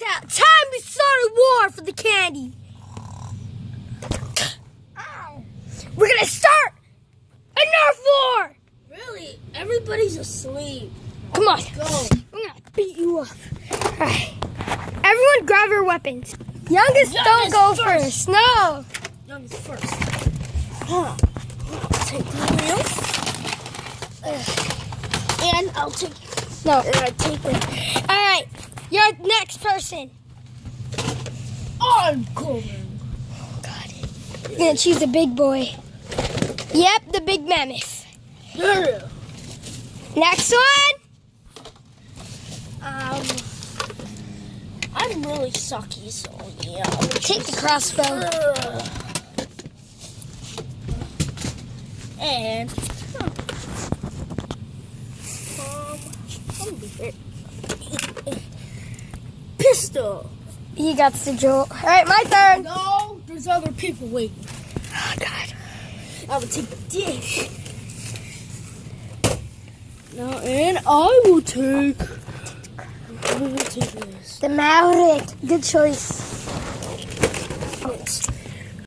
Time to start a war for the candy. Ow. We're gonna start a Nerf war. Really? Everybody's asleep. Come on. Go. I'm gonna beat you up. All right. Everyone grab your weapons. Youngest don't go first. No. Youngest first. I'll take the wheel. And I'll take... No. And I take it. All right. You're next person. I'm coming. Oh, God. You're gonna choose the big boy. Yep, the big mammoth. Yeah. Next one. I'm really sucky, so yeah. Take the crossbow. And pistol. You got the jolt. All right, my turn. No, there's other people waiting. Oh, God. I will take this. No, and I will take this. The Maverick. Good choice. Yes.